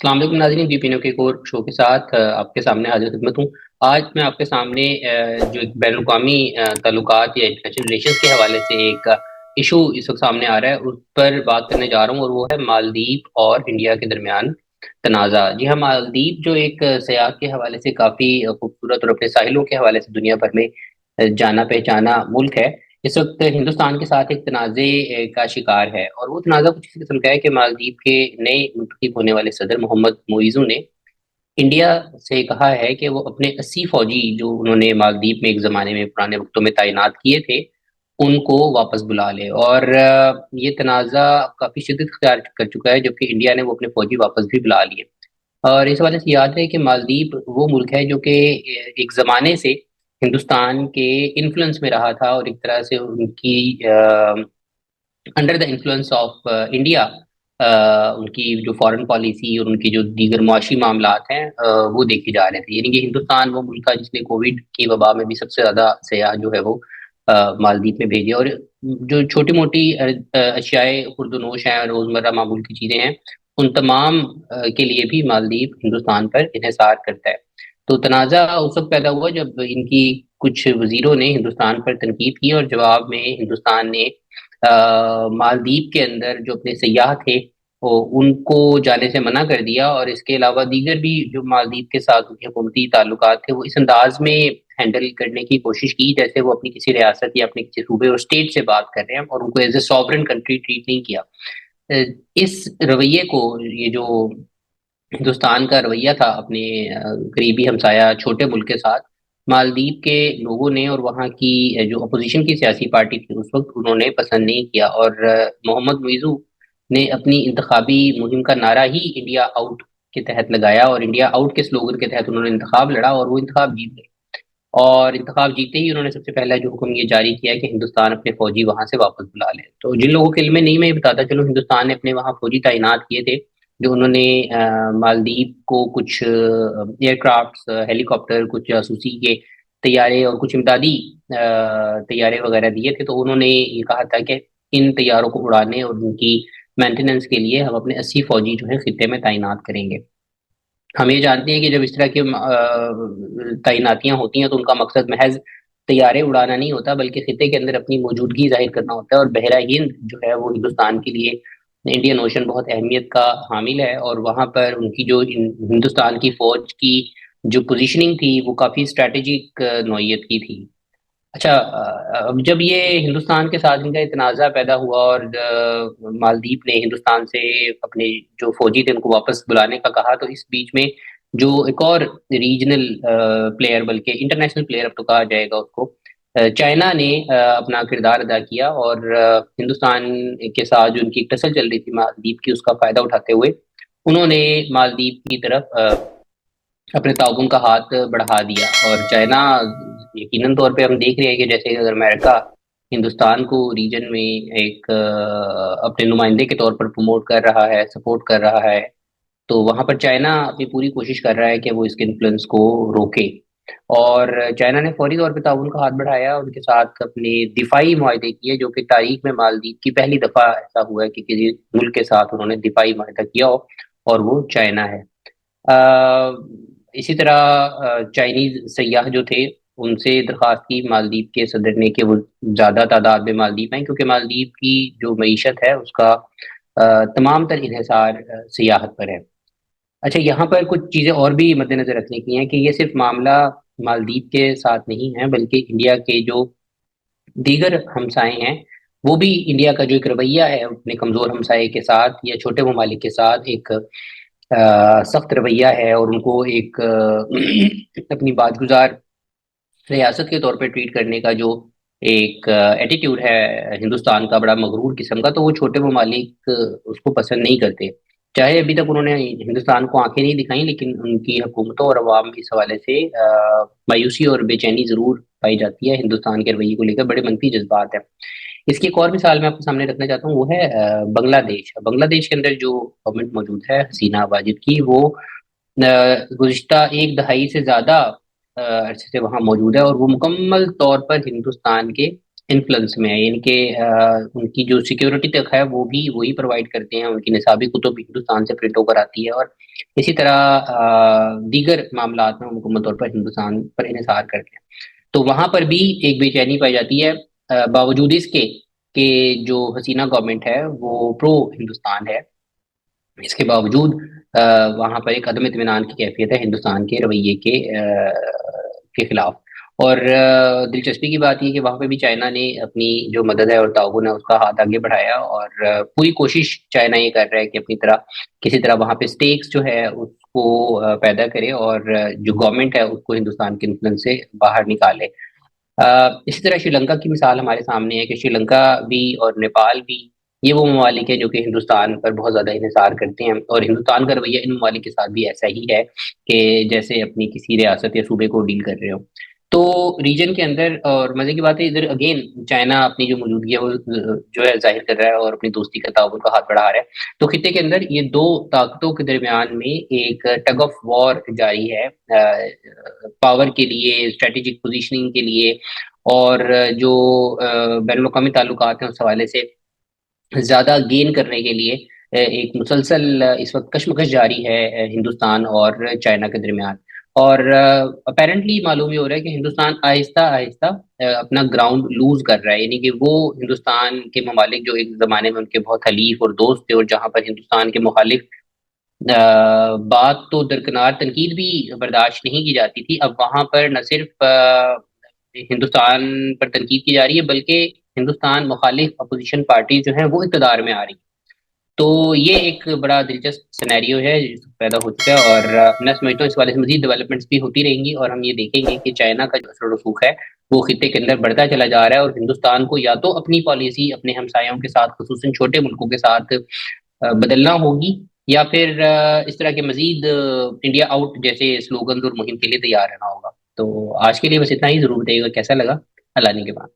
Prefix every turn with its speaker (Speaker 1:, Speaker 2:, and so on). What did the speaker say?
Speaker 1: السلام علیکم ناظرین، بی پی نیو کے ایک اور شو کے ساتھ آپ کے سامنے حاضر خدمت ہوں۔ آج میں آپ کے سامنے جو ایک بین الاقوامی تعلقات یا انٹرنیشنل ریلیشنز کے حوالے سے ایک ایشو اس وقت سامنے آ رہا ہے، اس پر بات کرنے جا رہا ہوں، اور وہ ہے مالدیپ اور انڈیا کے درمیان تنازع۔ جی ہاں، مالدیپ جو ایک سیاحت کے حوالے سے کافی خوبصورت اور اپنے ساحلوں کے حوالے سے دنیا بھر میں جانا پہچانا ملک ہے، اس وقت ہندوستان کے ساتھ ایک تنازع کا شکار ہے، اور وہ تنازع کچھ اس قسم کا ہے کہ مالدیپ کے نئے منتخب ہونے والے صدر محمد معیزو نے انڈیا سے کہا ہے کہ وہ اپنے 80 فوجی جو انہوں نے مالدیپ میں ایک زمانے میں پرانے وقتوں میں تعینات کیے تھے ان کو واپس بلا لے، اور یہ تنازع کافی شدت اختیار کر چکا ہے، جبکہ انڈیا نے وہ اپنے فوجی واپس بھی بلا لیے۔ اور اس حوالے سے یاد ہے کہ مالدیپ وہ ملک ہے جو کہ ایک زمانے سے ہندوستان کے انفلوئنس میں رہا تھا، اور ایک طرح سے ان کی under the influence of India ان کی جو فارن پالیسی اور ان کی جو دیگر معاشی معاملات ہیں وہ دیکھے جا رہے تھے، یعنی کہ ہندوستان وہ ملک تھا جس نے کووڈ کی وبا میں بھی سب سے زیادہ سیاح جو ہے وہ مالدیپ میں بھیجے، اور جو چھوٹی موٹی اشیاء خرد و نوش ہیں، روزمرہ معمول کی چیزیں ہیں، ان تمام کے لیے بھی مالدیپ ہندوستان پر انحصار کرتا ہے۔ تو تنازع اس وقت پیدا ہوا جب ان کی کچھ وزیروں نے ہندوستان پر تنقید کی، اور جواب میں ہندوستان نے مالدیپ کے اندر جو اپنے سیاح تھے وہ ان کو جانے سے منع کر دیا، اور اس کے علاوہ دیگر بھی جو مالدیپ کے ساتھ ان کے حکومتی تعلقات تھے وہ اس انداز میں ہینڈل کرنے کی کوشش کی جیسے وہ اپنی کسی ریاست یا اپنے کسی صوبے اور اسٹیٹ سے بات کر رہے ہیں، اور ان کو as a sovereign country treat نہیں کیا۔ اس رویے کو، یہ جو ہندوستان کا رویہ تھا اپنے قریبی ہمسایہ چھوٹے ملک کے ساتھ، مالدیپ کے لوگوں نے اور وہاں کی جو اپوزیشن کی سیاسی پارٹی تھی اس وقت انہوں نے پسند نہیں کیا، اور محمد معیزو نے اپنی انتخابی مہم کا نعرہ ہی انڈیا آؤٹ کے تحت لگایا، اور انڈیا آؤٹ کے سلوگن کے تحت انہوں نے انتخاب لڑا اور وہ انتخاب جیت گئے۔ اور انتخاب جیتے ہی انہوں نے سب سے پہلا جو حکم یہ جاری کیا کہ ہندوستان اپنے فوجی وہاں سے واپس بلا لے۔ تو جن لوگوں کے علم میں نہیں، میں یہ بتاتا چلوں، ہندوستان نے اپنے وہاں فوجی تعینات کیے تھے، جو انہوں نے مالدیپ کو کچھ ایئر کرافٹس، ہیلی کاپٹر، کچھ جاسوسی کے طیارے اور کچھ امدادی طیارے وغیرہ دیے تھے، تو انہوں نے یہ کہا تھا کہ ان طیاروں کو اڑانے اور ان کی مینٹیننس کے لیے ہم اپنے 80 فوجی جو ہے خطے میں تعینات کریں گے۔ ہم یہ جانتے ہیں کہ جب اس طرح کی تعیناتیاں ہوتی ہیں تو ان کا مقصد محض طیارے اڑانا نہیں ہوتا، بلکہ خطے کے اندر اپنی موجودگی ظاہر کرنا ہوتا ہے، اور بحیرہ ہند جو ہے وہ ہندوستان کے لیے، انڈین اوشن بہت اہمیت کا حامل ہے، اور وہاں پر ان کی جو ہندوستان کی فوج کی جو پوزیشننگ تھی وہ کافی اسٹریٹجک نوعیت کی تھی۔ اچھا، اب جب یہ ہندوستان کے ساتھ ان کا تنازع پیدا ہوا اور مالدیپ نے ہندوستان سے اپنے جو فوجی تھے ان کو واپس بلانے کا کہا، تو اس بیچ میں جو ایک اور ریجنل پلیئر، بلکہ انٹرنیشنل پلیئر اب تو کہا جائے گا اس کو، چائنا نے اپنا کردار ادا کیا، اور ہندوستان کے ساتھ جو ان کی ایک ٹسل چل رہی تھی مالدیپ کی، اس کا فائدہ اٹھاتے ہوئے انہوں نے مالدیپ کی طرف اپنے تعاون کا ہاتھ بڑھا دیا۔ اور چائنا، یقیناً طور پہ ہم دیکھ رہے ہیں کہ جیسے اگر امریکہ ہندوستان کو ریجن میں ایک اپنے نمائندے کے طور پر پروموٹ کر رہا ہے، سپورٹ کر رہا ہے، تو وہاں پر چائنا اپنی پوری کوشش کر رہا ہے کہ وہ اس کے انفلوئنس کو روکے، اور چائنا نے فوری طور پہ تعاون کا ہاتھ بڑھایا، ان کے ساتھ اپنے دفاعی معاہدے کیے، جو کہ تاریخ میں مالدیپ کی پہلی دفعہ ایسا ہوا ہے کہ کسی ملک کے ساتھ انہوں نے دفاعی معاہدہ کیا ہو، اور وہ چائنا ہے۔ آ، اسی طرح چائنیز سیاح جو تھے ان سے درخواست کی مالدیپ کے صدر نے کہ وہ زیادہ تعداد میں مالدیپ آئیں، کیونکہ مالدیپ کی جو معیشت ہے اس کا تمام تر انحصار سیاحت پر ہے۔ اچھا، یہاں پر کچھ چیزیں اور بھی مد نظر رکھنے کی ہیں کہ یہ صرف معاملہ مالدیپ کے ساتھ نہیں ہے، بلکہ انڈیا کے جو دیگر ہمسائے ہیں وہ بھی انڈیا کا جو ایک رویہ ہے اپنے کمزور ہمسائے کے ساتھ یا چھوٹے ممالک کے ساتھ ایک سخت رویہ ہے، اور ان کو ایک اپنی بات گزار ریاست کے طور پہ ٹریٹ کرنے کا جو ایک ایٹیٹیوڈ ہے ہندوستان کا، بڑا مغرور قسم کا، تو وہ چھوٹے ممالک اس کو پسند نہیں کرتے۔ چاہے ابھی تک انہوں نے ہندوستان کو آنکھیں نہیں دکھائیں، لیکن ان کی حکومتوں اور عوام اس حوالے سے مایوسی اور بے چینی ضرور پائی جاتی ہے، ہندوستان کے رویے کو لے کر بڑے منفی جذبات ہیں۔ اس کی ایک اور مثال میں آپ کے سامنے رکھنا چاہتا ہوں، وہ ہے بنگلہ دیش۔ بنگلہ دیش کے اندر جو گورنمنٹ موجود ہے حسینہ واجد کی، وہ گزشتہ ایک دہائی سے زیادہ عرصے سے وہاں موجود ہے، اور وہ مکمل طور پر ہندوستان کے انفلوئنس میں ہے، یعنی کہ ان کی جو سیکیورٹی تک ہے وہ بھی وہی پرووائڈ کرتے ہیں، ان کی نصابی کتب بھی ہندوستان سے پرنٹ ہو کر آتی ہے، اور اسی طرح دیگر معاملات میں مکمل طور پر ہندوستان پر انحصار کرتے ہیں۔ تو وہاں پر بھی ایک بے چینی پائی جاتی ہے، باوجود اس کے کہ جو حسینہ گورنمنٹ ہے وہ پرو ہندوستان ہے، اس کے باوجود وہاں پر ایک عدم اطمینان کی کیفیت ہے ہندوستان کے رویے کے خلاف۔ اور دلچسپی کی بات یہ کہ وہاں پہ بھی چائنا نے اپنی جو مدد ہے اور تعاون ہے اس کا ہاتھ آگے بڑھایا، اور پوری کوشش چائنا یہ کر رہا ہے کہ اپنی طرح کسی طرح وہاں پہ سٹیکس جو ہے اس کو پیدا کرے، اور جو گورنمنٹ ہے اس کو ہندوستان کے انفلوئنس سے باہر نکالے۔ اسی طرح شری لنکا کی مثال ہمارے سامنے ہے کہ شری لنکا بھی اور نیپال بھی یہ وہ ممالک ہیں جو کہ ہندوستان پر بہت زیادہ انحصار کرتے ہیں، اور ہندوستان کا رویہ ان ممالک کے ساتھ بھی ایسا ہی ہے کہ جیسے اپنی کسی ریاست یا صوبے کو ڈیل کر رہے ہو۔ تو ریجن کے اندر، اور مزے کی بات ہے ادھر اگین چائنا اپنی جو موجودگی ہے وہ جو ہے ظاہر کر رہا ہے اور اپنی دوستی کا تعاون کا ہاتھ بڑھا رہا ہے۔ تو خطے کے اندر یہ دو طاقتوں کے درمیان میں ایک ٹگ آف وار جاری ہے، پاور کے لیے، اسٹریٹجک پوزیشننگ کے لیے، اور جو بین الاقوامی تعلقات ہیں اس حوالے سے زیادہ گین کرنے کے لیے ایک مسلسل اس وقت کشمکش جاری ہے ہندوستان اور چائنا کے درمیان۔ اور اپیرنٹلی معلوم یہ ہو رہا ہے کہ ہندوستان آہستہ آہستہ اپنا گراؤنڈ لوز کر رہا ہے، یعنی کہ وہ ہندوستان کے ممالک جو ایک زمانے میں ان کے بہت حلیف اور دوست تھے، اور جہاں پر ہندوستان کے مخالف بات تو درکنار تنقید بھی برداشت نہیں کی جاتی تھی، اب وہاں پر نہ صرف ہندوستان پر تنقید کی جا رہی ہے بلکہ ہندوستان مخالف اپوزیشن پارٹی جو ہیں وہ اقتدار میں آ رہی ہیں۔ تو یہ ایک بڑا دلچسپ سینیریو ہے جو پیدا ہو چکا ہے، اور میں سمجھتا ہوں اس والے سے مزید ڈیولپمنٹس بھی ہوتی رہیں گی، اور ہم یہ دیکھیں گے کہ چائنا کا جو اثر و رسوخ ہے وہ خطے کے اندر بڑھتا چلا جا رہا ہے، اور ہندوستان کو یا تو اپنی پالیسی اپنے ہمسایوں کے ساتھ خصوصاً چھوٹے ملکوں کے ساتھ بدلنا ہوگی، یا پھر اس طرح کے مزید انڈیا آؤٹ جیسے سلوگنز اور مہم کے لیے تیار رہنا ہوگا۔ تو آج کے لیے بس اتنا ہی، ضرور بتائیے گا کیسا لگا۔ اللہ نے کے بعد